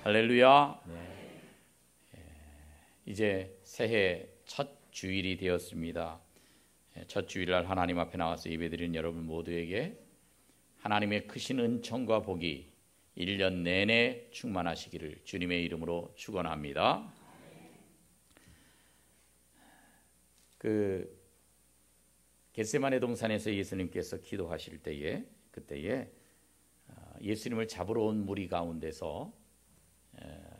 할렐루야. 이제 새해 첫 주일이 되었습니다. 첫 주일날 하나님 앞에 나와서 예배드리는 여러분 모두에게 하나님의 크신 은총과 복이 1년 내내 충만하시기를 주님의 이름으로 축원합니다. 겟세마네 동산에서 예수님께서 기도하실 때에 그때에 예수님을 잡으러 온 무리 가운데서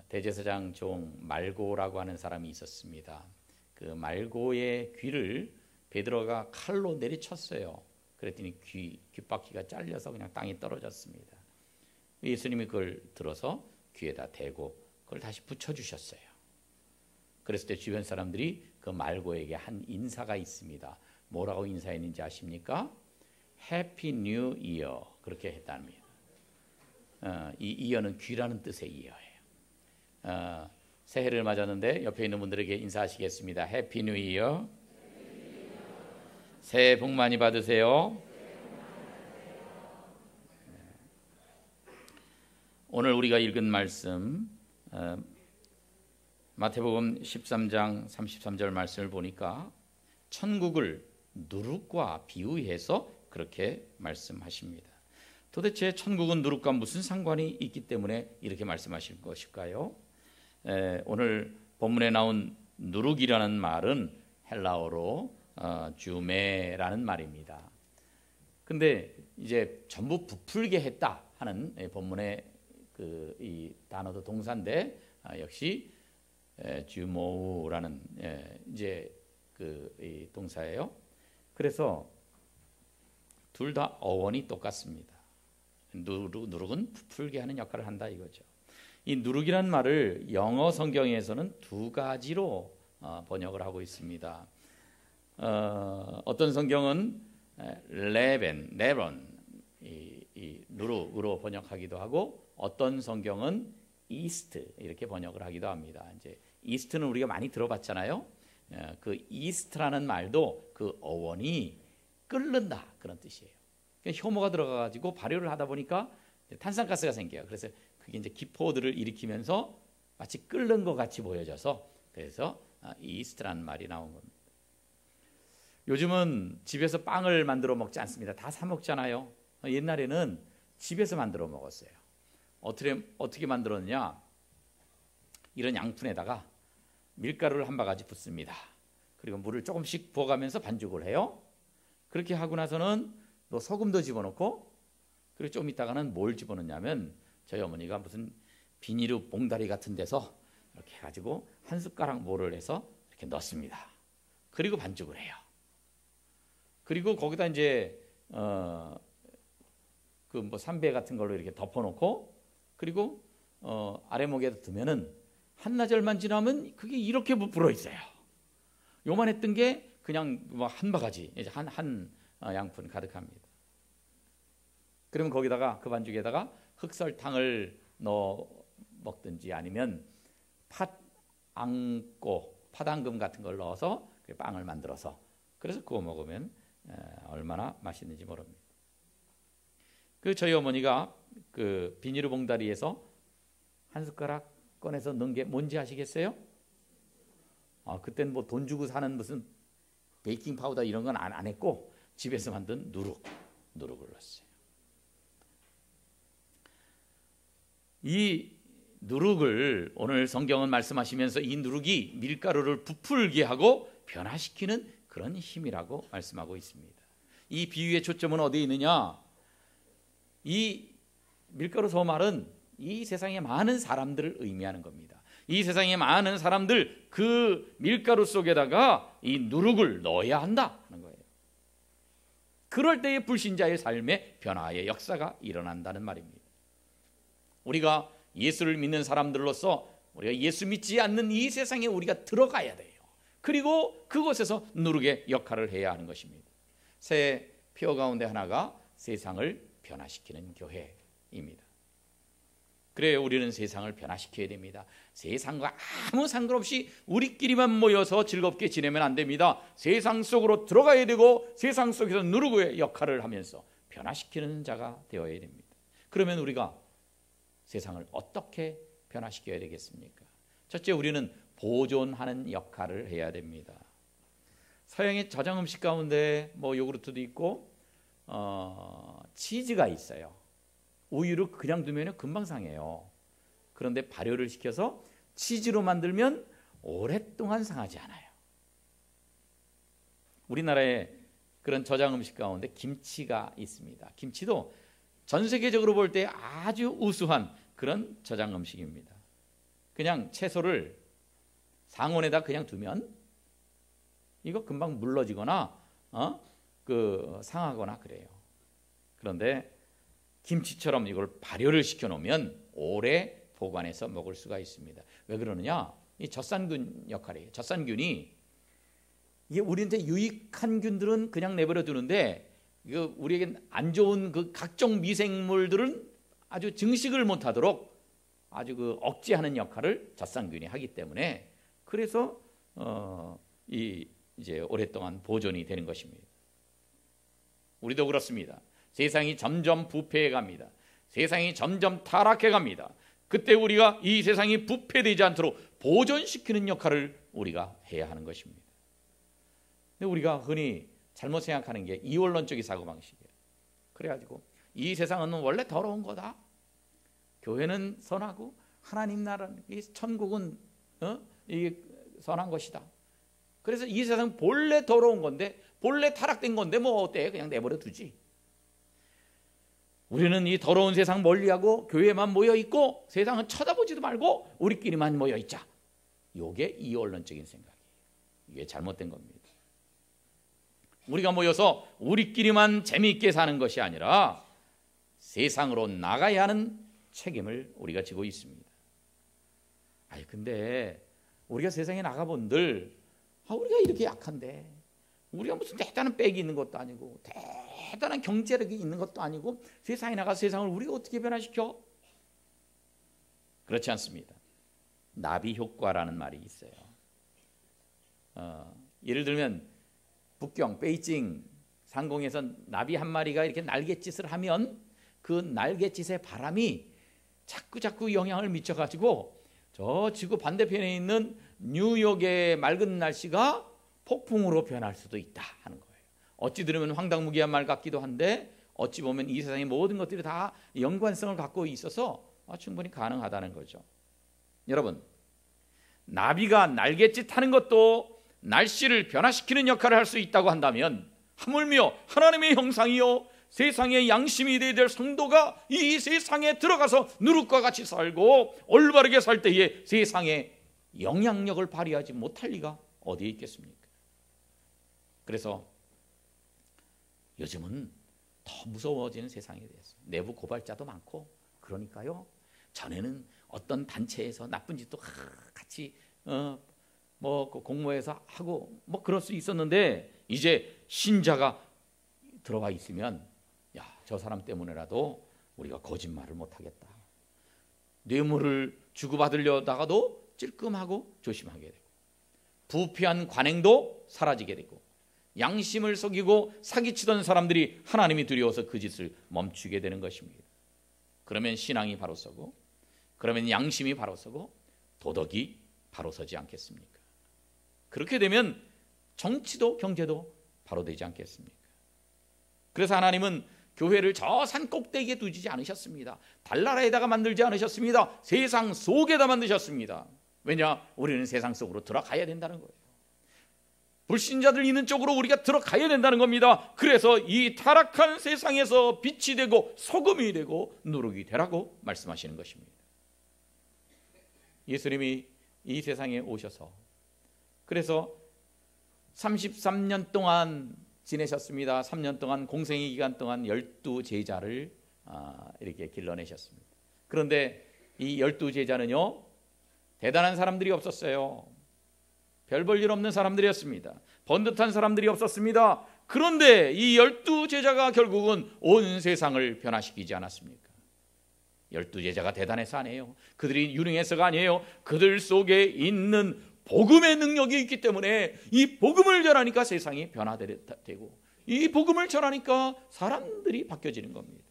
대제사장 종 말고라고 하는 사람이 있었습니다. 그 말고의 귀를 베드로가 칼로 내리쳤어요. 그랬더니 귓바퀴가 잘려서 그냥 땅에 떨어졌습니다. 예수님이 그걸 들어서 귀에다 대고 그걸 다시 붙여주셨어요. 그랬을 때 주변 사람들이 그 말고에게 한 인사가 있습니다. 뭐라고 인사했는지 아십니까? 해피 뉴 이어 그렇게 했답니다. 이 이어는 귀라는 뜻의 이어예요. 새해를 맞았는데 옆에 있는 분들에게 인사하시겠습니다. 해피 뉴 이어. 새해 복 많이 받으세요. 오늘 우리가 읽은 말씀 마태복음 13장 33절 말씀을 보니까 천국을 누룩과 비유해서 그렇게 말씀하십니다. 도대체 천국은 누룩과 무슨 상관이 있기 때문에 이렇게 말씀하실 것일까요? 오늘 본문에 나온 누룩이라는 말은 헬라어로 주메라는 말입니다. 근데 이제 전부 부풀게 했다 하는 본문의 이 단어도 동사인데 역시 주모우라는 이제 이 동사예요. 그래서 둘 다 어원이 똑같습니다. 누룩은 부풀게 하는 역할을 한다 이거죠. 이 누룩이란 말을 영어 성경에서는 두 가지로 번역을 하고 있습니다. 어떤 성경은 레론 이 누룩으로 번역하기도 하고 어떤 성경은 이스트 이렇게 번역을 하기도 합니다. 이제 이스트는 우리가 많이 들어봤잖아요. 그 이스트라는 말도 그 어원이 끓는다 그런 뜻이에요. 그러니까 효모가 들어가가지고 발효를 하다 보니까 탄산가스가 생겨요. 그래서 그게 이제 기포들을 일으키면서 마치 끓는 것 같이 보여져서 그래서 이스트라는 말이 나온 겁니다. 요즘은 집에서 빵을 만들어 먹지 않습니다. 다 사 먹잖아요. 옛날에는 집에서 만들어 먹었어요. 어떻게 만들었느냐? 이런 양푼에다가 밀가루를 한 바가지 붓습니다. 그리고 물을 조금씩 부어가면서 반죽을 해요. 그렇게 하고 나서는 또 소금도 집어넣고 그리고 좀 있다가는 뭘 집어넣냐면 저희 어머니가 무슨 비닐로 봉다리 같은 데서 이렇게 해가지고 한 숟가락 모를 해서 이렇게 넣습니다. 그리고 반죽을 해요. 그리고 거기다 이제 삼배 같은 걸로 이렇게 덮어놓고 그리고 아래목에 두면은 한나절만 지나면 그게 이렇게 부풀어 있어요. 요만했던 게 그냥 한 바가지 이제 한 양푼 가득합니다. 그러면 거기다가 그 반죽에다가 흑설탕을 넣어 먹든지 아니면 팥앙금 같은 걸 넣어서 빵을 만들어서 그래서 구워 먹으면 얼마나 맛있는지 모릅니다. 저희 어머니가 그 비닐 봉다리에서 한 숟가락 꺼내서 넣은 게 뭔지 아시겠어요? 그때는 뭐 돈 주고 사는 무슨 베이킹 파우더 이런 건 안 했고 집에서 만든 누룩을 넣었어요. 이 누룩을 오늘 성경은 말씀하시면서 이 누룩이 밀가루를 부풀게 하고 변화시키는 그런 힘이라고 말씀하고 있습니다. 이 비유의 초점은 어디에 있느냐? 이 밀가루 소말은 이 세상의 많은 사람들을 의미하는 겁니다. 이 세상의 많은 사람들 그 밀가루 속에다가 이 누룩을 넣어야 한다 하는 거예요. 그럴 때의 불신자의 삶의 변화의 역사가 일어난다는 말입니다. 우리가 예수를 믿는 사람들로서 우리가 예수 믿지 않는 이 세상에 우리가 들어가야 돼요. 그리고 그곳에서 누룩의 역할을 해야 하는 것입니다. 새 표어 가운데 하나가 세상을 변화시키는 교회입니다. 그래요. 우리는 세상을 변화시켜야 됩니다. 세상과 아무 상관없이 우리끼리만 모여서 즐겁게 지내면 안 됩니다. 세상 속으로 들어가야 되고 세상 속에서 누룩의 역할을 하면서 변화시키는 자가 되어야 됩니다. 그러면 우리가 세상을 어떻게 변화시켜야 되겠습니까? 첫째, 우리는 보존하는 역할을 해야 됩니다. 서양의 저장 음식 가운데 뭐 요구르트도 있고 치즈가 있어요. 우유를 그냥 두면 금방 상해요. 그런데 발효를 시켜서 치즈로 만들면 오랫동안 상하지 않아요. 우리나라에 그런 저장 음식 가운데 김치가 있습니다. 김치도 전 세계적으로 볼 때 아주 우수한 그런 저장 음식입니다. 그냥 채소를 상온에다 그냥 두면 이거 금방 물러지거나 상하거나 그래요. 그런데 김치처럼 이걸 발효를 시켜 놓으면 오래 보관해서 먹을 수가 있습니다. 왜 그러느냐? 이 젖산균 역할이에요. 젖산균이 이게 우리한테 유익한 균들은 그냥 내버려 두는데 이거 우리에게 안 좋은 그 각종 미생물들은 아주 증식을 못하도록 아주 그 억제하는 역할을 젖산균이 하기 때문에 그래서 이제 오랫동안 보존이 되는 것입니다. 우리도 그렇습니다. 세상이 점점 부패해 갑니다. 세상이 점점 타락해 갑니다. 그때 우리가 이 세상이 부패되지 않도록 보존시키는 역할을 우리가 해야 하는 것입니다. 근데 우리가 흔히 잘못 생각하는 게 이원론적인 사고방식이에요. 그래가지고 이 세상은 원래 더러운 거다. 교회는 선하고 하나님 나라는 천국은 이게 선한 것이다. 그래서 이 세상 본래 더러운 건데 본래 타락된 건데 뭐 어때? 그냥 내버려 두지. 우리는 이 더러운 세상 멀리하고 교회만 모여있고 세상은 쳐다보지도 말고 우리끼리만 모여있자. 이게 이원론적인 생각이에요. 이게 잘못된 겁니다. 우리가 모여서 우리끼리만 재미있게 사는 것이 아니라 세상으로 나가야 하는 책임을 우리가 지고 있습니다. 근데 우리가 세상에 나가본들 우리가 이렇게 약한데 우리가 무슨 대단한 백이 있는 것도 아니고 대단한 경제력이 있는 것도 아니고 세상에 나가서 세상을 우리가 어떻게 변화시켜? 그렇지 않습니다. 나비 효과라는 말이 있어요. 예를 들면 북경, 베이징 상공에서 나비 한 마리가 이렇게 날갯짓을 하면 그 날갯짓의 바람이 자꾸 영향을 미쳐가지고 저 지구 반대편에 있는 뉴욕의 맑은 날씨가 폭풍으로 변할 수도 있다 하는 거예요. 어찌 들으면 황당무계한 말 같기도 한데 어찌 보면 이 세상의 모든 것들이 다 연관성을 갖고 있어서 충분히 가능하다는 거죠. 여러분, 나비가 날갯짓 하는 것도 날씨를 변화시키는 역할을 할 수 있다고 한다면 하물며 하나님의 형상이요 세상의 양심이 되어야 될 성도가 이 세상에 들어가서 누룩과 같이 살고 올바르게 살 때에 세상에 영향력을 발휘하지 못할 리가 어디에 있겠습니까? 그래서 요즘은 더 무서워지는 세상이 됐어요. 내부 고발자도 많고 그러니까요. 전에는 어떤 단체에서 나쁜 짓도 같이 뭐 공모해서 하고 뭐 그럴 수 있었는데 이제 신자가 들어가 있으면 저 사람 때문에라도 우리가 거짓말을 못하겠다. 뇌물을 주고받으려다가도 찔끔하고 조심하게 되고 부패한 관행도 사라지게 되고 양심을 속이고 사기치던 사람들이 하나님이 두려워서 그 짓을 멈추게 되는 것입니다. 그러면 신앙이 바로 서고 그러면 양심이 바로 서고 도덕이 바로 서지 않겠습니까? 그렇게 되면 정치도 경제도 바로 되지 않겠습니까? 그래서 하나님은 교회를 저 산 꼭대기에 두지 않으셨습니다. 달나라에다가 만들지 않으셨습니다. 세상 속에다 만드셨습니다. 왜냐? 우리는 세상 속으로 들어가야 된다는 거예요. 불신자들 있는 쪽으로 우리가 들어가야 된다는 겁니다. 그래서 이 타락한 세상에서 빛이 되고 소금이 되고 누룩이 되라고 말씀하시는 것입니다. 예수님이 이 세상에 오셔서 그래서 33년 동안 지내셨습니다. 3년 동안 공생의 기간 동안 12제자를 이렇게 길러내셨습니다. 그런데 이 12제자는요 대단한 사람들이 없었어요. 별 볼 일 없는 사람들이었습니다. 번듯한 사람들이 없었습니다. 그런데 이 12제자가 결국은 온 세상을 변화시키지 않았습니까? 12제자가 대단해서 아니에요. 그들이 유능해서가 아니에요. 그들 속에 있는 복음의 능력이 있기 때문에 이 복음을 전하니까 세상이 변화되고 이 복음을 전하니까 사람들이 바뀌어지는 겁니다.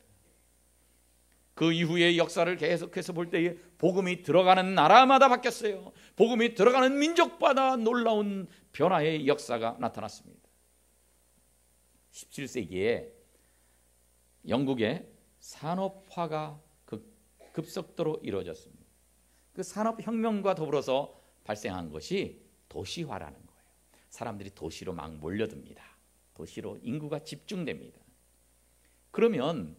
그 이후의 역사를 계속해서 볼 때에 복음이 들어가는 나라마다 바뀌었어요. 복음이 들어가는 민족마다 놀라운 변화의 역사가 나타났습니다. 17세기에 영국의 산업화가 급속도로 이루어졌습니다. 그 산업혁명과 더불어서 발생한 것이 도시화라는 거예요. 사람들이 도시로 막 몰려듭니다. 도시로 인구가 집중됩니다. 그러면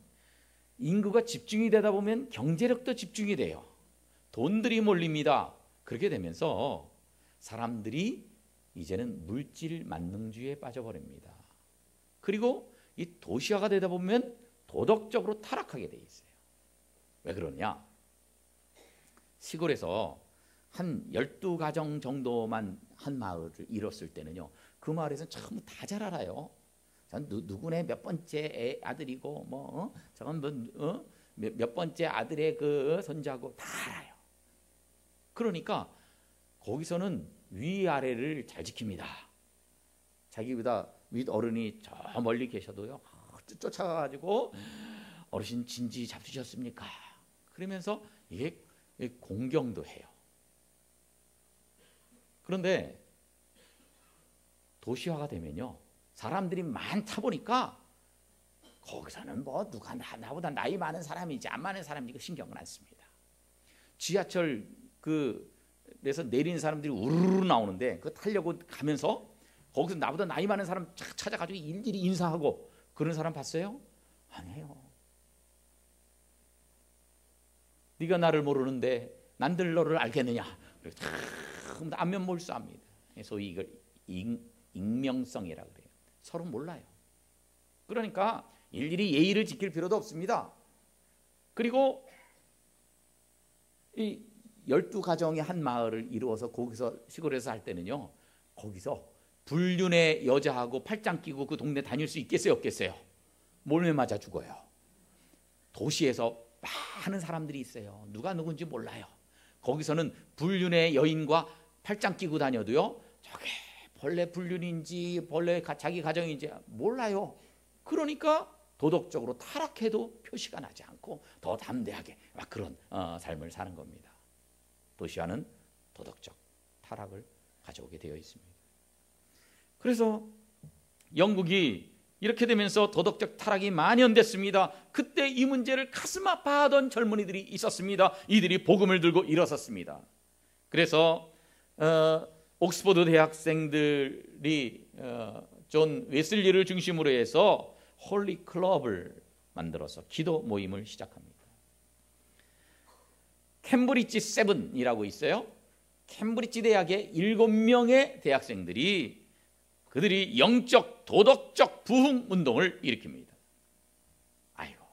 인구가 집중이 되다 보면 경제력도 집중이 돼요. 돈들이 몰립니다. 그렇게 되면서 사람들이 이제는 물질 만능주의에 빠져버립니다. 그리고 이 도시화가 되다 보면 도덕적으로 타락하게 돼 있어요. 왜 그러냐? 시골에서 한 12가정 정도만 한 마을을 이뤘을 때는요, 그 마을에서는 전부 다 잘 알아요. 전 누구네 몇 번째 아들이고 저건 몇 번째 아들의 그 손자고 다 알아요. 그러니까 거기서는 위아래를 잘 지킵니다. 자기보다 윗어른이 저 멀리 계셔도요, 쫓아가가지고 어르신 진지 잡수셨습니까? 그러면서 이게 공경도 해요. 그런데 도시화가 되면요, 사람들이 많다 보니까 거기서는 뭐 누가 나보다 나이 많은 사람이지 안 많은 사람이지 신경은 안 씁니다. 지하철 그래서 내리는 사람들이 우르르 나오는데 그거 타려고 가면서 거기서 나보다 나이 많은 사람 찾아가지고 일일이 인사하고 그런 사람 봤어요? 아니에요. 네가 나를 모르는데 난들 너를 알겠느냐? 안면 몰수합니다. 소위 이걸 익명성이라고 그래요. 서로 몰라요. 그러니까 일일이 예의를 지킬 필요도 없습니다. 그리고 이 12가정의 한 마을을 이루어서 거기서 시골에서 할 때는요, 거기서 불륜의 여자하고 팔짱 끼고 그 동네 다닐 수 있겠어요, 없겠어요? 몰매 맞아 죽어요. 도시에서 많은 사람들이 있어요. 누가 누군지 몰라요. 거기서는 불륜의 여인과 팔짱 끼고 다녀도요, 저게 본래 불륜인지 본래 자기 가정인지 몰라요. 그러니까 도덕적으로 타락해도 표시가 나지 않고 더 담대하게 막 그런 삶을 사는 겁니다. 도시화는 도덕적 타락을 가져오게 되어 있습니다. 그래서 영국이 이렇게 되면서 도덕적 타락이 만연됐습니다. 그때 이 문제를 가슴 아파하던 젊은이들이 있었습니다. 이들이 복음을 들고 일어섰습니다. 그래서 옥스퍼드 대학생들이 존 웨슬리를 중심으로 해서 홀리 클럽을 만들어서 기도 모임을 시작합니다. 캠브리지 세븐이라고 있어요. 캠브리지 대학의 7명의 대학생들이 그들이 영적 도덕적 부흥 운동을 일으킵니다. 아이고,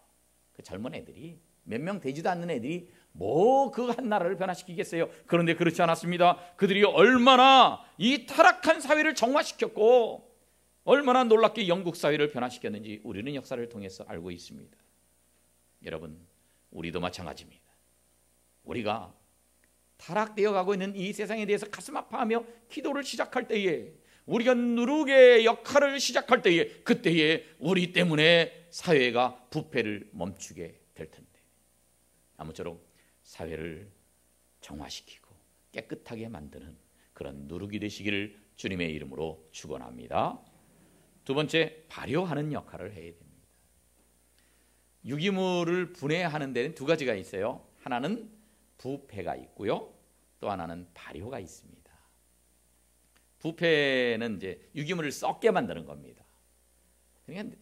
그 젊은 애들이 몇 명 되지도 않는 애들이 뭐 그 한 나라를 변화시키겠어요. 그런데 그렇지 않았습니다. 그들이 얼마나 이 타락한 사회를 정화시켰고 얼마나 놀랍게 영국 사회를 변화시켰는지 우리는 역사를 통해서 알고 있습니다. 여러분, 우리도 마찬가지입니다. 우리가 타락되어 가고 있는 이 세상에 대해서 가슴 아파하며 기도를 시작할 때에, 우리가 누룩의 역할을 시작할 때에, 그때에 우리 때문에 사회가 부패를 멈추게 될 텐데, 아무쪼록 사회를 정화시키고 깨끗하게 만드는 그런 누룩이 되시기를 주님의 이름으로 축원합니다. 두 번째, 발효하는 역할을 해야 됩니다. 유기물을 분해하는 데는 두 가지가 있어요. 하나는 부패가 있고요, 또 하나는 발효가 있습니다. 부패는 이제 유기물을 썩게 만드는 겁니다. 그러니까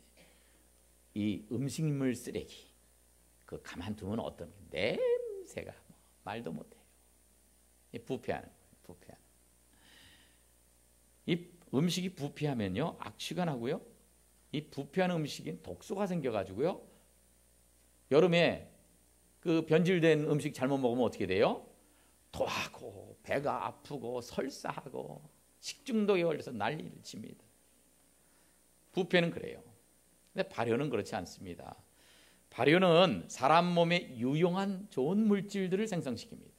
이 음식물 쓰레기 그 가만두면 어떤 냄새가 말도 못해요. 이 부패하는 거예요. 부패하는. 이 음식이 부패하면요, 악취가 나고요, 이 부패하는 음식엔 독소가 생겨가지고요, 여름에 그 변질된 음식 잘못 먹으면 어떻게 돼요? 토하고 배가 아프고 설사하고 식중독에 걸려서 난리를 칩니다. 부패는 그래요. 근데 발효는 그렇지 않습니다. 발효는 사람 몸에 유용한 좋은 물질들을 생성시킵니다.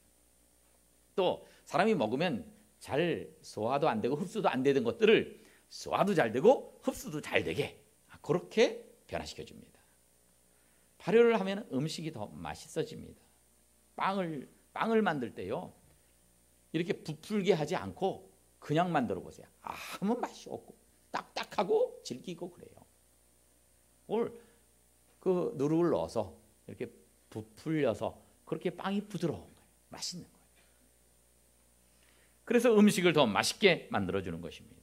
또 사람이 먹으면 잘 소화도 안 되고 흡수도 안 되는 것들을 소화도 잘 되고 흡수도 잘 되게 그렇게 변화시켜줍니다. 발효를 하면 음식이 더 맛있어집니다. 빵을 만들 때요, 이렇게 부풀게 하지 않고 그냥 만들어 보세요. 아무 맛이 없고 딱딱하고 질기고 그래요. 오늘 그 누룩을 넣어서 이렇게 부풀려서 그렇게 빵이 부드러운 거예요. 맛있는 거예요. 그래서 음식을 더 맛있게 만들어주는 것입니다.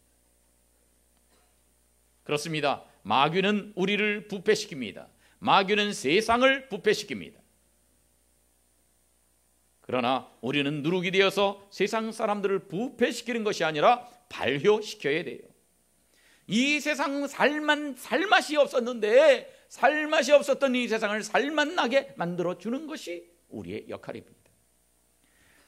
그렇습니다. 마귀는 우리를 부패시킵니다. 마귀는 세상을 부패시킵니다. 그러나 우리는 누룩이 되어서 세상 사람들을 부패시키는 것이 아니라 발효시켜야 돼요. 이 세상 살맛이 없었는데 살맛이 없었던 이 세상을 살맛나게 만들어주는 것이 우리의 역할입니다.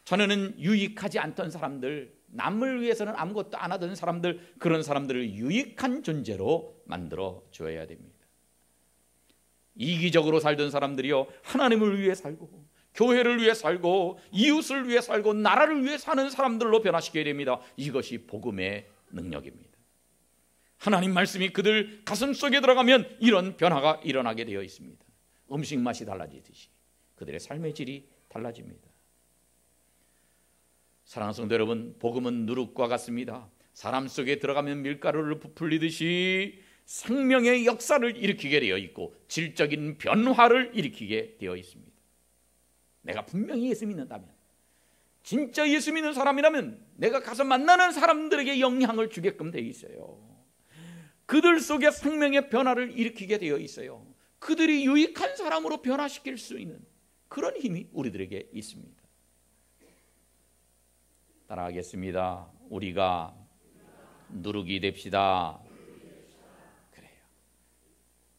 전에는 유익하지 않던 사람들, 남을 위해서는 아무것도 안 하던 사람들, 그런 사람들을 유익한 존재로 만들어줘야 됩니다. 이기적으로 살던 사람들이요, 하나님을 위해 살고 교회를 위해 살고 이웃을 위해 살고 나라를 위해 사는 사람들로 변화시켜야 됩니다. 이것이 복음의 능력입니다. 하나님 말씀이 그들 가슴 속에 들어가면 이런 변화가 일어나게 되어 있습니다. 음식 맛이 달라지듯이 그들의 삶의 질이 달라집니다. 사랑하는 성도 여러분, 복음은 누룩과 같습니다. 사람 속에 들어가면 밀가루를 부풀리듯이 생명의 역사를 일으키게 되어 있고 질적인 변화를 일으키게 되어 있습니다. 내가 분명히 예수 믿는다면, 진짜 예수 믿는 사람이라면 내가 가서 만나는 사람들에게 영향을 주게끔 되어 있어요. 그들 속에 생명의 변화를 일으키게 되어 있어요. 그들이 유익한 사람으로 변화시킬 수 있는 그런 힘이 우리들에게 있습니다. 따라하겠습니다. 우리가 누룩이 됩시다. 그래요.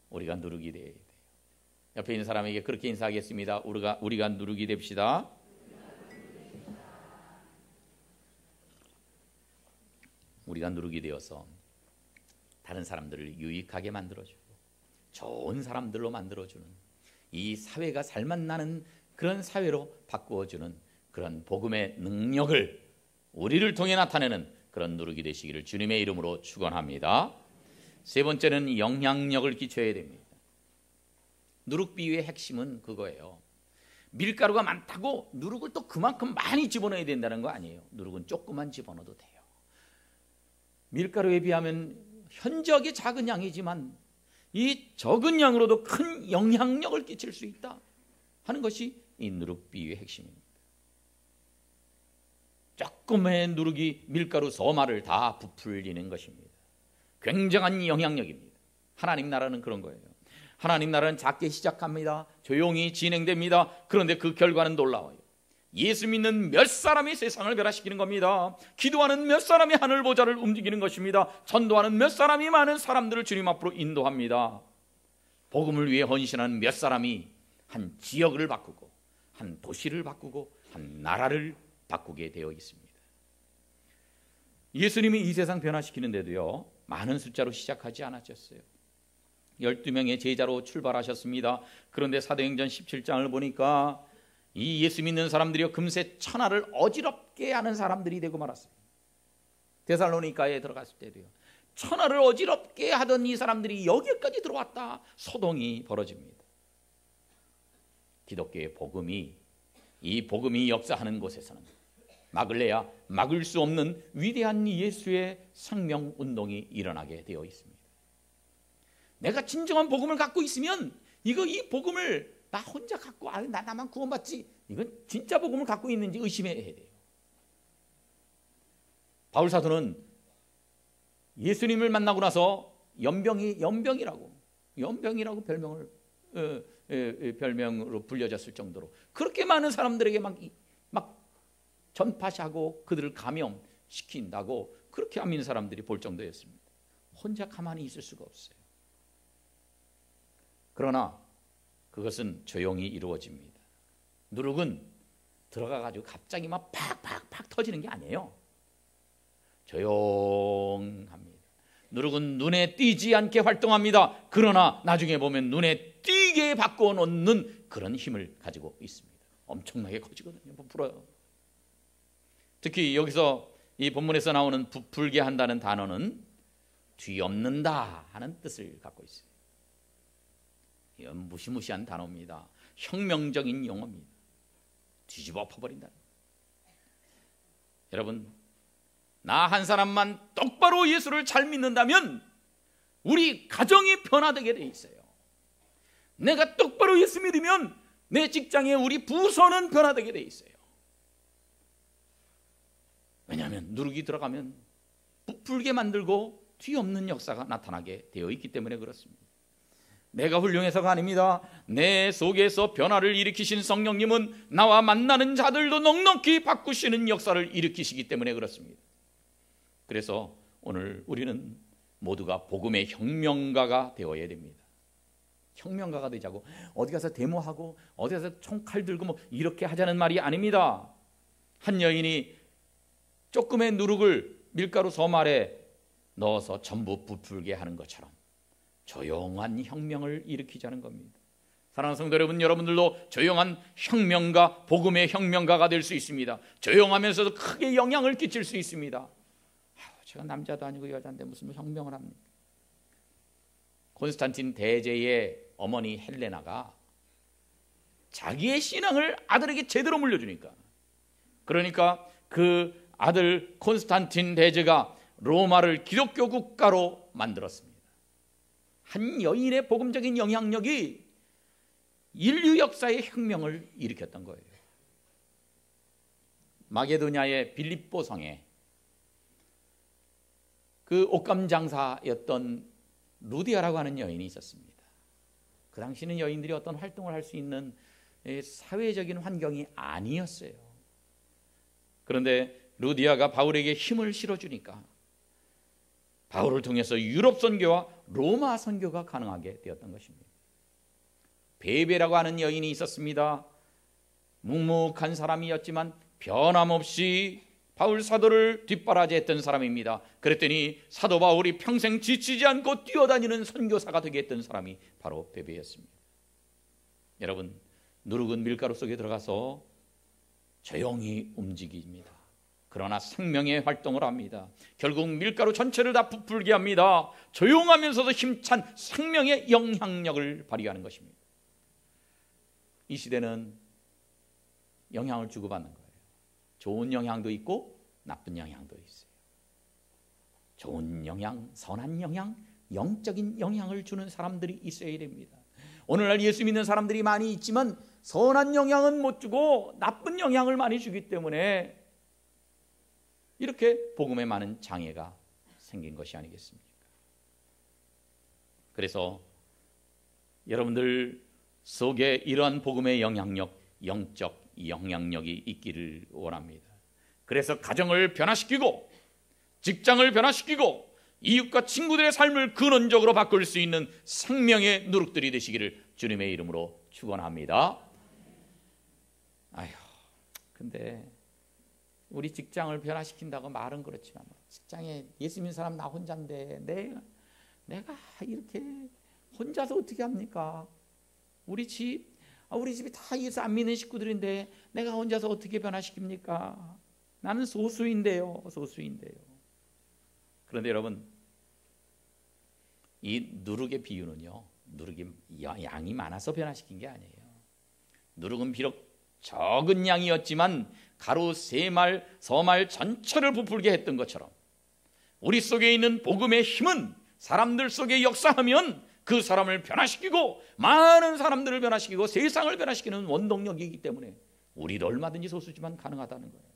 우리가 누룩이 돼야 돼요. 옆에 있는 사람에게 그렇게 인사하겠습니다. 우리가 누룩이 됩시다. 우리가 누룩이 되어서 다른 사람들을 유익하게 만들어주고 좋은 사람들로 만들어주는, 이 사회가 살맛나는 그런 사회로 바꾸어주는 그런 복음의 능력을 우리를 통해 나타내는 그런 누룩이 되시기를 주님의 이름으로 축원합니다. 세 번째는 영향력을 끼쳐야 됩니다. 누룩 비유의 핵심은 그거예요. 밀가루가 많다고 누룩을 또 그만큼 많이 집어넣어야 된다는 거 아니에요. 누룩은 조금만 집어넣어도 돼요. 밀가루에 비하면 현저하게 작은 양이지만 이 적은 양으로도 큰 영향력을 끼칠 수 있다 하는 것이 이 누룩 비유의 핵심입니다. 조금의 누룩이 밀가루 서마를 다 부풀리는 것입니다. 굉장한 영향력입니다. 하나님 나라는 그런 거예요. 하나님 나라는 작게 시작합니다. 조용히 진행됩니다. 그런데 그 결과는 놀라워요. 예수 믿는 몇 사람이 세상을 변화시키는 겁니다. 기도하는 몇 사람이 하늘 보좌를 움직이는 것입니다. 전도하는 몇 사람이 많은 사람들을 주님 앞으로 인도합니다. 복음을 위해 헌신하는 몇 사람이 한 지역을 바꾸고 한 도시를 바꾸고 한 나라를 바꾸게 되어 있습니다. 예수님이 이 세상 변화시키는데도요, 많은 숫자로 시작하지 않으셨어요. 12명의 제자로 출발하셨습니다. 그런데 사도행전 17장을 보니까 이 예수 믿는 사람들이요, 금세 천하를 어지럽게 하는 사람들이 되고 말았어요. 데살로니가에 들어갔을 때도요, 천하를 어지럽게 하던 이 사람들이 여기까지 들어왔다. 소동이 벌어집니다. 기독교의 복음이, 이 복음이 역사하는 곳에서는 막을래야 막을 수 없는 위대한 예수의 생명운동이 일어나게 되어 있습니다. 내가 진정한 복음을 갖고 있으면 이 복음을 나 혼자 갖고 나만 구원받지, 이건 진짜 복음을 갖고 있는지 의심해야 돼요. 바울 사도는 예수님을 만나고 나서 연병이라고 별명으로 불려졌을 정도로 그렇게 많은 사람들에게 막 전파하고 그들을 감염시킨다고 그렇게 안 믿는 사람들이 볼 정도였습니다. 혼자 가만히 있을 수가 없어요. 그러나 그것은 조용히 이루어집니다. 누룩은 들어가가지고 갑자기 막 팍팍팍 터지는 게 아니에요. 조용합니다. 누룩은 눈에 띄지 않게 활동합니다. 그러나 나중에 보면 눈에 띄게 바꾸어 놓는 그런 힘을 가지고 있습니다. 엄청나게 커지거든요. 부풀어요. 특히 여기서 이 본문에서 나오는 부풀게 한다는 단어는 뒤엎는다 하는 뜻을 갖고 있어요. 이건 무시무시한 단어입니다. 혁명적인 용어입니다. 뒤집어 엎어버린다. 여러분, 나 한 사람만 똑바로 예수를 잘 믿는다면 우리 가정이 변화되게 돼 있어요. 내가 똑바로 예수 믿으면 내 직장에 우리 부서는 변화되게 돼 있어요. 왜냐하면 누룩이 들어가면 부풀게 만들고 뒤없는 역사가 나타나게 되어 있기 때문에 그렇습니다. 내가 훌륭해서가 아닙니다. 내 속에서 변화를 일으키신 성령님은 나와 만나는 자들도 넉넉히 바꾸시는 역사를 일으키시기 때문에 그렇습니다. 그래서 오늘 우리는 모두가 복음의 혁명가가 되어야 됩니다. 혁명가가 되자고 어디 가서 데모하고 어디 가서 총칼 들고 뭐 이렇게 하자는 말이 아닙니다. 한 여인이 조금의 누룩을 밀가루 소말에 넣어서 전부 부풀게 하는 것처럼 조용한 혁명을 일으키자는 겁니다. 사랑하는 성도 여러분, 여러분들도 조용한 혁명가, 복음의 혁명가가 될 수 있습니다. 조용하면서도 크게 영향을 끼칠 수 있습니다. 제가 남자도 아니고 여자인데 무슨 혁명을 합니까? 콘스탄틴 대제의 어머니 헬레나가 자기의 신앙을 아들에게 제대로 물려주니까, 그러니까 그 아들 콘스탄틴 대제가 로마를 기독교 국가로 만들었습니다. 한 여인의 복음적인 영향력이 인류 역사의 혁명을 일으켰던 거예요. 마게도냐의 빌립보 성에 그 옷감 장사였던 루디아라고 하는 여인이 있었습니다. 그 당시는 여인들이 어떤 활동을 할 수 있는 사회적인 환경이 아니었어요. 그런데 루디아가 바울에게 힘을 실어주니까 바울을 통해서 유럽 선교와 로마 선교가 가능하게 되었던 것입니다. 베베라고 하는 여인이 있었습니다. 묵묵한 사람이었지만 변함없이 바울 사도를 뒷바라지했던 사람입니다. 그랬더니 사도 바울이 평생 지치지 않고 뛰어다니는 선교사가 되게 했던 사람이 바로 베베였습니다. 여러분, 누룩은 밀가루 속에 들어가서 조용히 움직입니다. 그러나 생명의 활동을 합니다. 결국 밀가루 전체를 다 부풀게 합니다. 조용하면서도 힘찬 생명의 영향력을 발휘하는 것입니다. 이 시대는 영향을 주고받는 거예요. 좋은 영향도 있고 나쁜 영향도 있어요. 좋은 영향, 선한 영향, 영적인 영향을 주는 사람들이 있어야 됩니다. 오늘날 예수 믿는 사람들이 많이 있지만 선한 영향은 못 주고 나쁜 영향을 많이 주기 때문에 이렇게 복음에 많은 장애가 생긴 것이 아니겠습니까? 그래서 여러분들 속에 이러한 복음의 영향력, 영적 영향력이 있기를 원합니다. 그래서 가정을 변화시키고 직장을 변화시키고 이웃과 친구들의 삶을 근원적으로 바꿀 수 있는 생명의 누룩들이 되시기를 주님의 이름으로 축원합니다. 아휴, 근데 우리 직장을 변화시킨다고 말은 그렇지만 직장에 예수 믿는 사람 나 혼자인데 내가 이렇게 혼자서 어떻게 합니까? 우리 집이 다 예수 안 믿는 식구들인데 내가 혼자서 어떻게 변화시킵니까? 나는 소수인데요. 그런데 여러분, 이 누룩의 비유는요, 누룩이 양이 많아서 변화시킨 게 아니에요. 누룩은 비록 적은 양이었지만 가루 세말 서말 전체를 부풀게 했던 것처럼 우리 속에 있는 복음의 힘은 사람들 속에 역사하면 그 사람을 변화시키고 많은 사람들을 변화시키고 세상을 변화시키는 원동력이기 때문에 우리도 얼마든지 소수지만 가능하다는 거예요.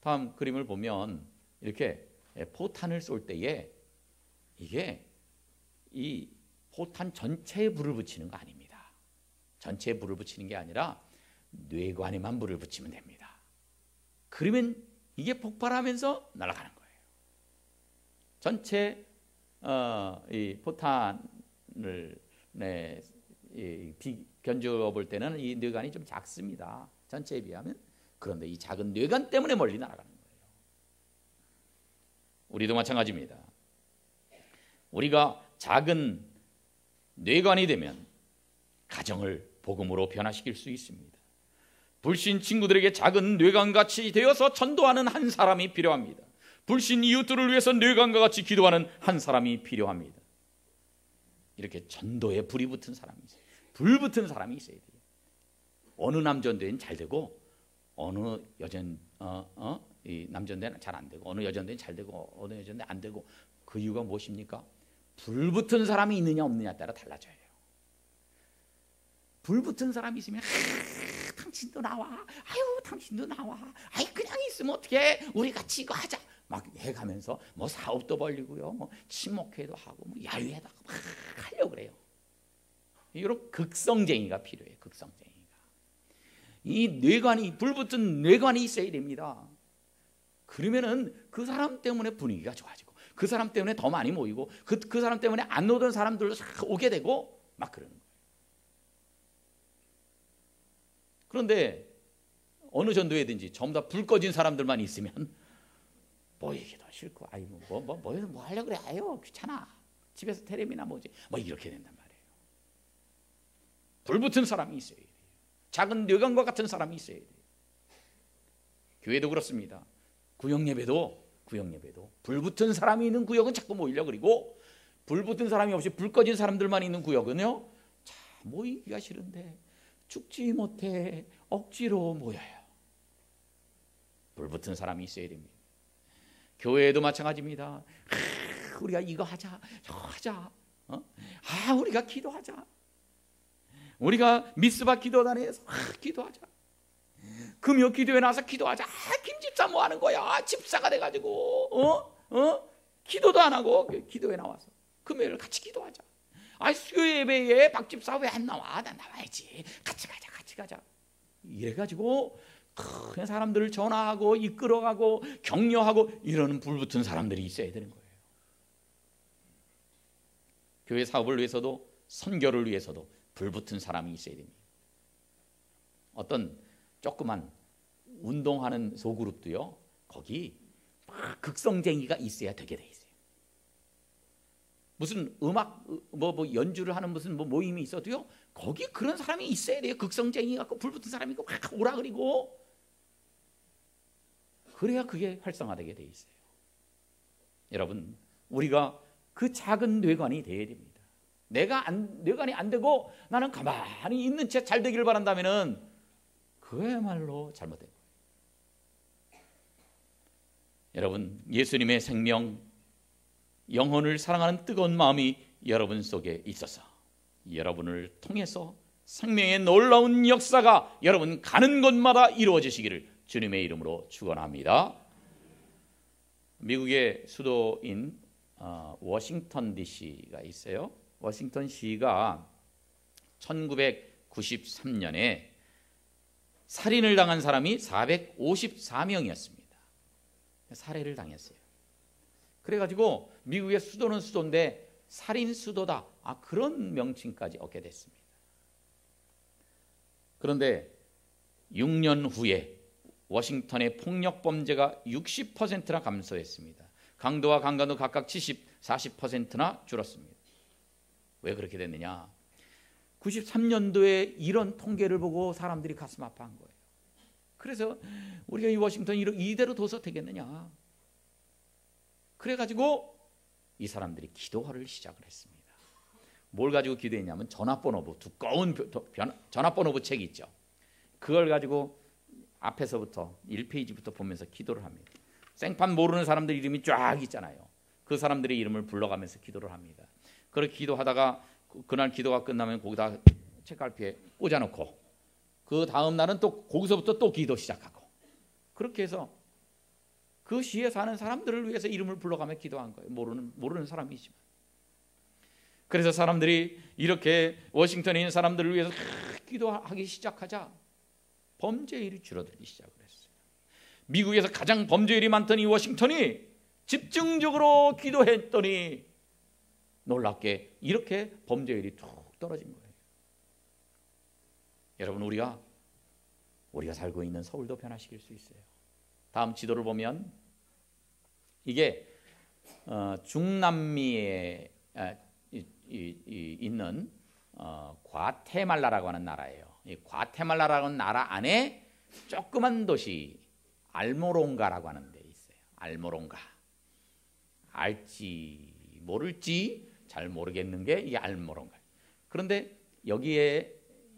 다음 그림을 보면 이렇게 포탄을 쏠 때에 이게 이 포탄 전체에 불을 붙이는 거 아닙니다. 전체에 불을 붙이는 게 아니라 뇌관에만 불을 붙이면 됩니다. 그러면 이게 폭발하면서 날아가는 거예요. 전체 이 포탄을 견주어 볼 때는 이 뇌관이 좀 작습니다. 전체에 비하면. 그런데 이 작은 뇌관 때문에 멀리 날아가는 거예요. 우리도 마찬가지입니다. 우리가 작은 뇌관이 되면 가정을 복음으로 변화시킬 수 있습니다. 불신 친구들에게 작은 뇌관같이 되어서 전도하는 한 사람이 필요합니다. 불신 이웃들을 위해서 뇌관과 같이 기도하는 한 사람이 필요합니다. 이렇게 전도에 불이 붙은 사람이 있어요. 불 붙은 사람이 있어야 돼요. 어느 남전도에는 잘 되고 어느 이 남전도에는 잘 안 되고 어느 여전도에는 잘 되고 어느 여전도에 안 되고 그 이유가 무엇입니까? 불 붙은 사람이 있느냐 없느냐에 따라 달라져요. 불 붙은 사람이 있으면 당신도 나와. 아유 당신도 나와. 아이 그냥 있으면 어떻게 우리 같이 이거 하자. 막 해가면서 뭐 사업도 벌리고요. 뭐 친목회도 하고 뭐 야유회도 하고 막 하려고 그래요. 이런 극성쟁이가 필요해요. 극성쟁이가. 이 뇌관이 불붙은 뇌관이 있어야 됩니다. 그러면은 그 사람 때문에 분위기가 좋아지고 그 사람 때문에 더 많이 모이고 그 사람 때문에 안 오던 사람들도 오게 되고 막 그러는 거예요. 그런데 어느 전도회든지 전부 다 불 꺼진 사람들만 있으면 모이기도 싫고 아이 뭐 하려고 그래. 아유 귀찮아. 집에서 테레비나 뭐지. 뭐 이렇게 된단 말이에요. 불 붙은 사람이 있어야 돼요. 작은 뇌관과 같은 사람이 있어야 돼요. 교회도 그렇습니다. 구역예배도 불 붙은 사람이 있는 구역은 자꾸 모이려고 그러고 불 붙은 사람이 없이 불 꺼진 사람들만 있는 구역은요 자 모이기가 싫은데 죽지 못해 억지로 모여요. 불 붙은 사람이 있어야 됩니다. 교회에도 마찬가지입니다. 우리가 이거 하자 저거 하자 우리가 기도하자. 우리가 미스바 기도단에서 기도하자. 금요 기도회 나와서 기도하자. 김집사 뭐 하는 거야? 집사가 돼가지고 기도도 안 하고 기도회 나와서 금요일 같이 기도하자. 수요 예배에 박집사 왜 안 나와? 난 나와야지. 같이 가자. 이래가지고 큰 사람들을 전화하고 이끌어가고 격려하고 이러는 불붙은 사람들이 있어야 되는 거예요. 교회 사업을 위해서도 선교를 위해서도 불붙은 사람이 있어야 됩니다. 어떤 조그만 운동하는 소그룹도요 거기 막 극성쟁이가 있어야 되게 돼 있어요. 무슨 음악 뭐 연주를 하는 무슨 뭐 모임이 있어도요 거기 그런 사람이 있어야 돼요. 극성쟁이 갖고 불붙은 사람이 막 오라 그리고 그래야 그게 활성화되게 돼 있어요. 여러분 우리가 그 작은 뇌관이 돼야 됩니다. 뇌관이 안 되고 나는 가만히 있는 채 잘 되기를 바란다면은 그야말로 잘못된 거예요. 여러분 예수님의 생명 영혼을 사랑하는 뜨거운 마음이 여러분 속에 있어서 여러분을 통해서 생명의 놀라운 역사가 여러분 가는 곳마다 이루어지시기를 주님의 이름으로 축원합니다. 미국의 수도인 워싱턴 DC가 있어요. 워싱턴 시가 1993년에 살인을 당한 사람이 454명이었습니다. 살해를 당했어요. 그래가지고 미국의 수도는 수도인데 살인 수도다. 그런 명칭까지 얻게 됐습니다. 그런데 6년 후에 워싱턴의 폭력 범죄가 60%나 감소했습니다. 강도와 강간도 각각 40%나 줄었습니다. 왜 그렇게 됐느냐? 93년도에 이런 통계를 보고 사람들이 가슴 아파한 거예요. 그래서 우리가 이 워싱턴이 이대로 둬서 되겠느냐? 그래가지고 이 사람들이 기도를 시작을 했습니다. 뭘 가지고 기도했냐면 전화번호부, 두꺼운 전화번호부 책이 있죠. 그걸 가지고 앞에서부터 1페이지부터 보면서 기도를 합니다. 생판 모르는 사람들 이름이 쫙 있잖아요. 그 사람들의 이름을 불러가면서 기도를 합니다. 그렇게 기도하다가 그날 기도가 끝나면 거기다 책갈피에 꽂아놓고 그 다음 날은 또 거기서부터 또 기도 시작하고 그렇게 해서 그 시에 사는 사람들을 위해서 이름을 불러가며 기도한 거예요. 모르는 사람이지만. 그래서 사람들이 이렇게 워싱턴에 있는 사람들을 위해서 기도하기 시작하자 범죄율이 줄어들기 시작을 했어요. 미국에서 가장 범죄율이 많던 이 워싱턴이 집중적으로 기도했더니 놀랍게 이렇게 범죄율이 툭 떨어진 거예요. 여러분 우리가 살고 있는 서울도 변화시킬 수 있어요. 다음 지도를 보면 이게 중남미에 있는 과테말라라고 하는 나라예요. 이 과테말라라고 하는 나라 안에 조그만 도시 알모롱가라고 하는 데 있어요. 알모롱가. 알지 모를지 잘 모르겠는 게 이 알모론가. 그런데 여기에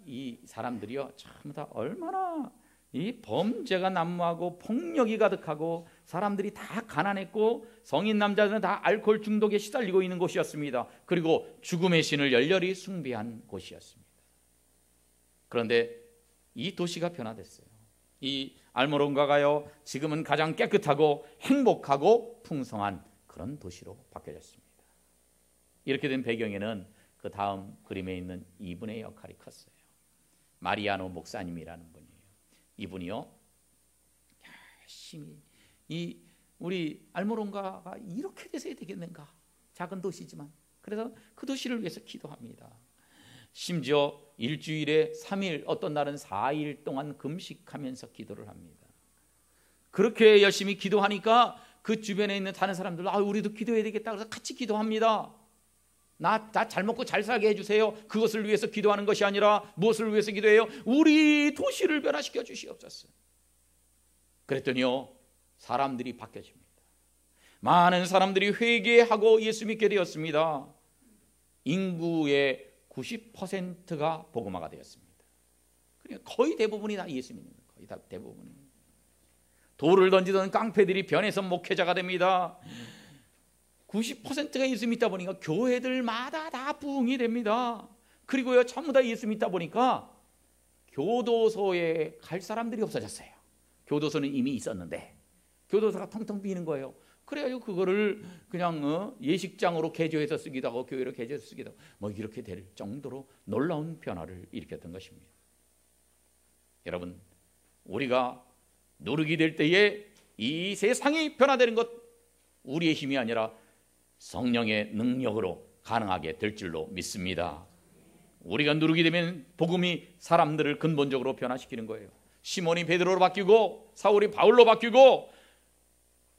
이 사람들이요 전부 다 얼마나 이 범죄가 난무하고 폭력이 가득하고 사람들이 다 가난했고 성인 남자들은 다 알코올 중독에 시달리고 있는 곳이었습니다. 그리고 죽음의 신을 열렬히 숭배한 곳이었습니다. 그런데 이 도시가 변화됐어요. 이 알모론가가요 지금은 가장 깨끗하고 행복하고 풍성한 그런 도시로 바뀌어졌습니다. 이렇게 된 배경에는 그 다음 그림에 있는 이분의 역할이 컸어요. 마리아노 목사님이라는 분이에요. 이분이요 열심히 이 우리 알모론가가 이렇게 돼서야 되겠는가, 작은 도시지만. 그래서 그 도시를 위해서 기도합니다. 심지어 일주일에 3일, 어떤 날은 4일 동안 금식하면서 기도를 합니다. 그렇게 열심히 기도하니까 그 주변에 있는 다른 사람들 우리도 기도해야 되겠다 그래서 같이 기도합니다. 나 잘 먹고 잘 살게 해주세요. 그것을 위해서 기도하는 것이 아니라 무엇을 위해서 기도해요? 우리 도시를 변화시켜 주시옵소서. 그랬더니요 사람들이 바뀌어집니다. 많은 사람들이 회개하고 예수 믿게 되었습니다. 인구의 90%가 복음화가 되었습니다. 그러니까 거의 대부분이 다 예수 믿는 거예요. 거의 다 대부분이. 돌을 던지던 깡패들이 변해서 목회자가 됩니다. 90%가 예수 믿다 보니까 교회들마다 다 부흥이 됩니다. 그리고요 전부 다 예수 믿다 보니까 교도소에 갈 사람들이 없어졌어요. 교도소는 이미 있었는데 교도소가 텅텅 비는 거예요. 그래가지고 그거를 그냥 예식장으로 개조해서 쓰기도 하고 교회로 개조해서 쓰기도 하고 이렇게 될 정도로 놀라운 변화를 일으켰던 것입니다. 여러분, 우리가 누르게 될 때에 이 세상이 변화되는 것 우리의 힘이 아니라 성령의 능력으로 가능하게 될 줄로 믿습니다. 우리가 누르게 되면 복음이 사람들을 근본적으로 변화시키는 거예요. 시몬이 베드로로 바뀌고 사울이 바울로 바뀌고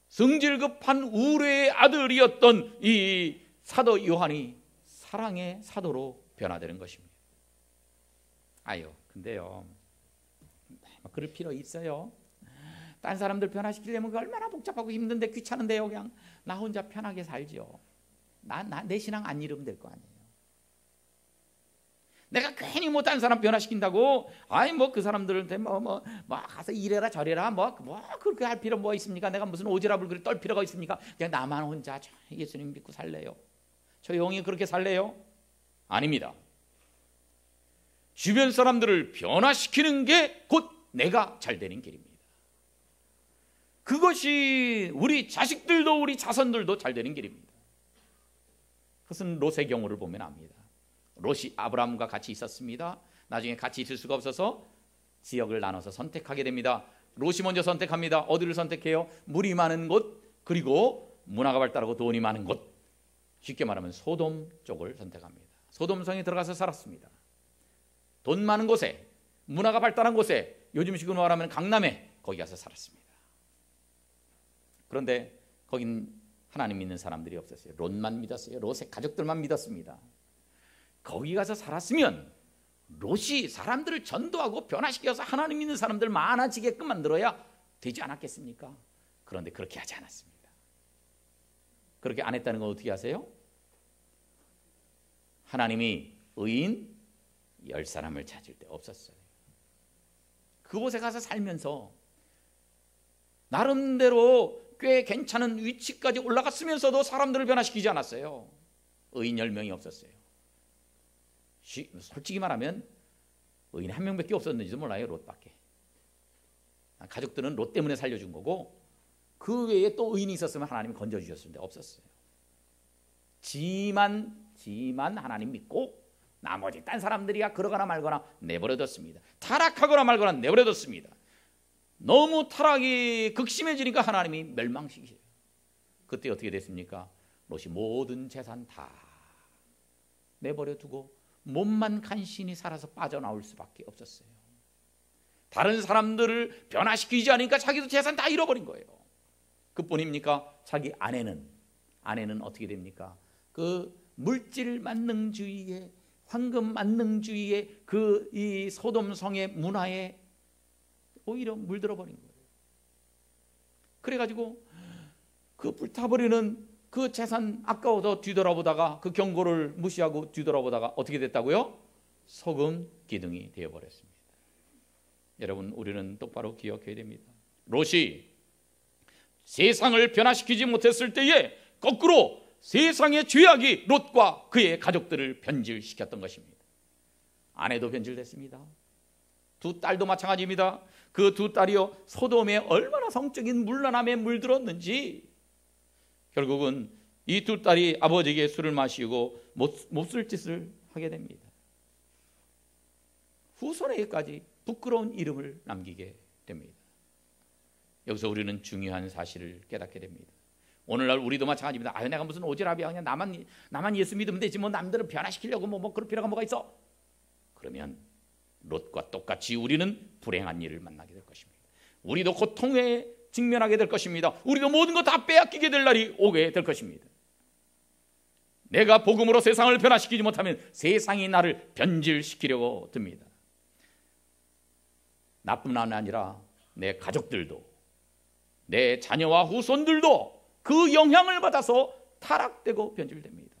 성질급한 우레의 아들이었던 이 사도 요한이 사랑의 사도로 변화되는 것입니다. 근데요 그럴 필요 있어요? 딴 사람들 변화시키려면 얼마나 복잡하고 힘든데 귀찮은데요. 그냥 나 혼자 편하게 살죠. 내 신앙 안 잃으면 될 거 아니에요. 내가 괜히 딴 사람 변화시킨다고 그 사람들한테 가서 이래라 저래라 그렇게 할 필요 뭐 있습니까? 내가 무슨 오지랖을 그렇게 떨 필요가 있습니까? 그냥 나만 혼자 예수님 믿고 살래요. 조용히 그렇게 살래요? 아닙니다. 주변 사람들을 변화시키는 게 곧 내가 잘 되는 길입니다. 그것이 우리 자식들도 우리 자손들도 잘 되는 길입니다. 그것은 롯의 경우를 보면 압니다. 롯이 아브라함과 같이 있었습니다. 나중에 같이 있을 수가 없어서 지역을 나눠서 선택하게 됩니다. 롯이 먼저 선택합니다. 어디를 선택해요? 물이 많은 곳, 그리고 문화가 발달하고 돈이 많은 곳. 쉽게 말하면 소돔 쪽을 선택합니다. 소돔성에 들어가서 살았습니다. 돈 많은 곳에, 문화가 발달한 곳에, 요즘식으로 말하면 강남에 거기 가서 살았습니다. 그런데 거긴 하나님 믿는 사람들이 없었어요. 롯만 믿었어요. 롯의 가족들만 믿었습니다. 거기 가서 살았으면 롯이 사람들을 전도하고 변화시켜서 하나님 믿는 사람들 많아지게끔 만들어야 되지 않았겠습니까? 그런데 그렇게 하지 않았습니다. 그렇게 안 했다는 건 어떻게 아세요? 하나님이 의인 10사람을 찾을 때 없었어요. 그곳에 가서 살면서 나름대로 꽤 괜찮은 위치까지 올라갔으면서도 사람들을 변화시키지 않았어요. 의인 10명이 없었어요. 솔직히 말하면 의인 1명밖에 없었는지도 몰라요. 롯밖에. 가족들은 롯 때문에 살려준 거고 그 외에 또 의인이 있었으면 하나님이 건져주셨을 텐데 없었어요. 지만 하나님 믿고 나머지 딴 사람들이야 그러거나 말거나 내버려뒀습니다. 타락하거나 말거나 내버려뒀습니다. 너무 타락이 극심해지니까 하나님이 멸망시키세요. 그때 어떻게 됐습니까? 롯이 모든 재산 다 내버려두고 몸만 간신히 살아서 빠져나올 수밖에 없었어요. 다른 사람들을 변화시키지 않으니까 자기도 재산 다 잃어버린 거예요. 그뿐입니까? 자기 아내는 어떻게 됩니까? 그 물질 만능주의에 황금 만능주의의 그 이 소돔성의 문화에 오히려 물들어 버린 거예요. 그래가지고 그 불타버리는 그 재산 아까워서 뒤돌아보다가 그 경고를 무시하고 뒤돌아보다가 어떻게 됐다고요? 소금 기둥이 되어버렸습니다. 여러분, 우리는 똑바로 기억해야 됩니다. 롯이 세상을 변화시키지 못했을 때에 거꾸로 세상의 죄악이 롯과 그의 가족들을 변질시켰던 것입니다. 아내도 변질됐습니다. 두 딸도 마찬가지입니다. 그 두 딸이요, 소돔에 얼마나 성적인 문란함에 물들었는지 결국은 이 두 딸이 아버지에게 술을 마시고 몹쓸 짓을 하게 됩니다. 후손에게까지 부끄러운 이름을 남기게 됩니다. 여기서 우리는 중요한 사실을 깨닫게 됩니다. 오늘날 우리도 마찬가지입니다. 아유, 내가 무슨 오지랖이야, 그냥 나만 예수 믿으면 되지, 뭐 남들을 변화시키려고 뭐 그럴 필요가 뭐가 있어? 그러면 롯과 똑같이 우리는 불행한 일을 만나게 될 것입니다. 우리도 고통에 직면하게 될 것입니다. 우리도 모든 것 다 빼앗기게 될 날이 오게 될 것입니다. 내가 복음으로 세상을 변화시키지 못하면 세상이 나를 변질시키려고 듭니다. 나뿐만 아니라 내 가족들도, 내 자녀와 후손들도 그 영향을 받아서 타락되고 변질됩니다.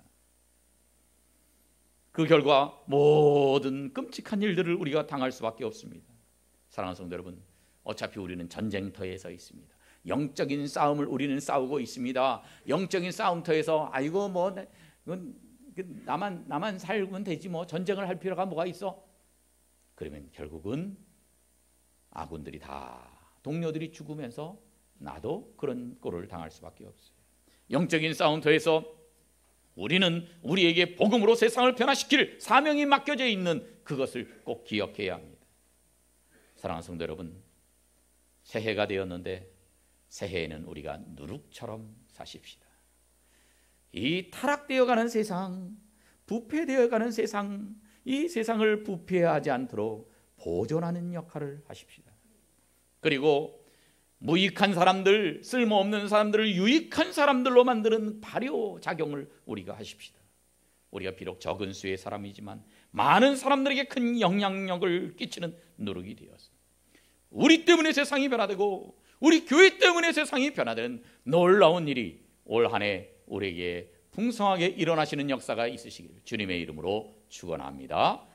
그 결과 모든 끔찍한 일들을 우리가 당할 수밖에 없습니다. 사랑하는 성도 여러분, 어차피 우리는 전쟁터에 서 있습니다. 영적인 싸움을 우리는 싸우고 있습니다. 영적인 싸움터에서 아이고 뭐 나만 살면 되지, 뭐 전쟁을 할 필요가 뭐가 있어? 그러면 결국은 아군들이 다, 동료들이 죽으면서 나도 그런 꼴을 당할 수밖에 없어요. 영적인 싸움터에서 우리는 우리에게 복음으로 세상을 변화시킬 사명이 맡겨져 있는 그것을 꼭 기억해야 합니다. 사랑하는 성도 여러분, 새해가 되었는데 새해에는 우리가 누룩처럼 사십시다. 이 타락되어가는 세상, 부패되어가는 세상, 이 세상을 부패하지 않도록 보존하는 역할을 하십시다. 그리고 무익한 사람들, 쓸모없는 사람들을 유익한 사람들로 만드는 발효작용을 우리가 하십시다. 우리가 비록 적은 수의 사람이지만 많은 사람들에게 큰 영향력을 끼치는 누룩이 되어서 우리 때문에 세상이 변화되고 우리 교회 때문에 세상이 변화되는 놀라운 일이 올 한 해 우리에게 풍성하게 일어나시는 역사가 있으시기를 주님의 이름으로 축원합니다.